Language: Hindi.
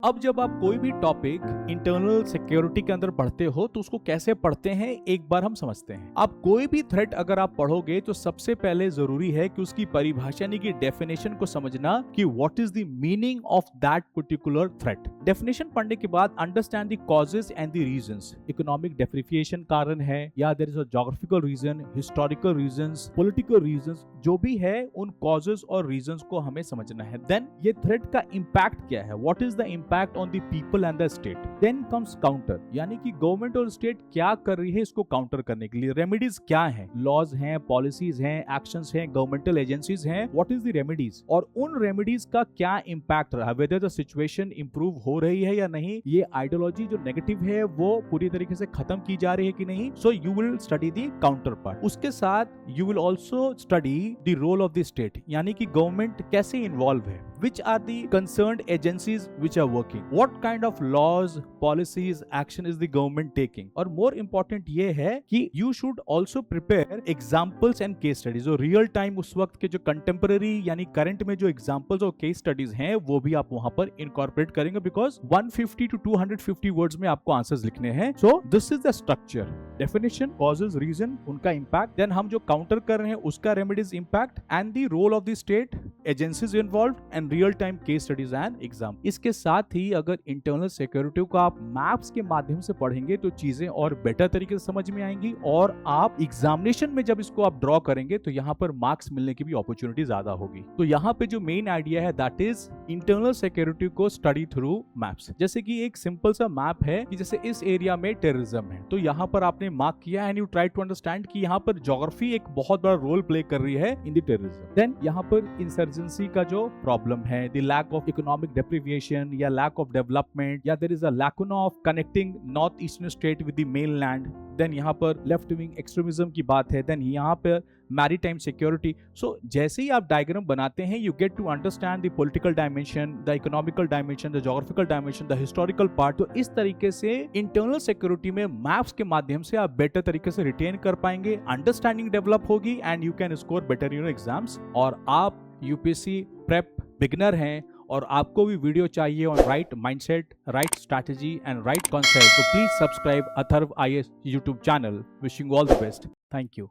अब जब आप कोई भी टॉपिक इंटरनल सिक्योरिटी के अंदर पढ़ते हो तो उसको कैसे पढ़ते हैं एक बार हम समझते हैं। आप कोई भी थ्रेट अगर आप पढ़ोगे तो सबसे पहले जरूरी है कि उसकी परिभाषा यानी कि डेफिनेशन को समझना कि what is the meaning of that particular threat. Definition पढ़ने के बाद understand the causes and the reasons. Economic depreciation कारण है या there is a geographical reason, historical reasons, political reasons, जो भी है उन कॉजेज और रीजंस को हमें समझना है। देन ये थ्रेट का इंपैक्ट क्या है, what is the impact on the people and the state. Then comes counter, यानी कि गवर्नमेंट और स्टेट क्या कर रही है इसको काउंटर करने के लिए। रेमेडीज क्या हैं, लॉज हैं, पॉलिसीज हैं, एक्शंस हैं, गवर्नमेंटल एजेंसीज हैं, व्हाट इज द रेमेडीज और उन रेमेडीज का क्या इंपैक्ट रहा, वेदर द सिचुएशन इंप्रूव हो रही है या नहीं, ये आइडियोलॉजी जो नेगेटिव है वो पूरी तरीके से खत्म की जा रही है कि नहीं। So you will study the counter part. उसके साथ you will also study the role of the state, यानी कि गवर्नमेंट कैसे इन्वॉल्व है, which are the concerned agencies which are working, what kind of laws, policies, action is the government taking, और more important ये है कि you should also prepare examples and case studies। और real time उस वक्त के जो contemporary यानी current में जो examples और case studies हैं वो भी आप वहां पर incorporate करेंगे, because 150 to 250 words में आपको answers लिखने हैं। So this is the structure, definition, causes, reason, उनका impact, then हम जो counter कर रहे हैं उसका remedies impact, and the role of the state, agencies involved, and real time case studies and exam. इसके साथ ही अगर इंटरनल सिक्योरिटी को आप मैप्स के माध्यम से पढ़ेंगे तो चीजें और बेटर तरीके से समझ में आएंगी, और आप एग्जामिनेशन में जब इसको आप ड्रॉ करेंगे तो यहाँ पर मार्क्स मिलने की भी अपॉर्चुनिटी ज्यादा होगी। तो यहाँ पे जो मेन आइडिया है दैट इज इंटरनल सिक्योरिटी को स्टडी थ्रू मैप्स। जैसे कि एक सिंपल सा मैप है कि जैसे इस एरिया में टेररिज्म है तो यहाँ पर आपने मार्क किया and you try to understand कि यहाँ पर ज्योग्राफी एक बहुत बड़ा रोल प्ले कर रही है इन द टेररिज्म। देन यहाँ पर इंसर्जेंसी का जो प्रॉब्लम है, the lack of economic deprivation या lack of development, या there is a lacuna of connecting north eastern state with the mainland, then यहाँ पर left wing extremism की बात है, then यहाँ पर maritime security। so जैसे ही आप डायग्राम बनाते हैं you get to understand the political dimension, the economical dimension, the geographical dimension, the historical part। तो इस तरीके से internal security में मैप्स के माध्यम से आप बेटर तरीके से रिटेन कर पाएंगे, अंडरस्टैंडिंग डेवलप होगी and you can score better in exams. और आप यूपीएससी प्रेप बिगनर हैं और आपको भी वीडियो चाहिए on right mindset, right strategy and right concept, तो please subscribe Atharva IAS YouTube channel. Wishing all the best. Thank you.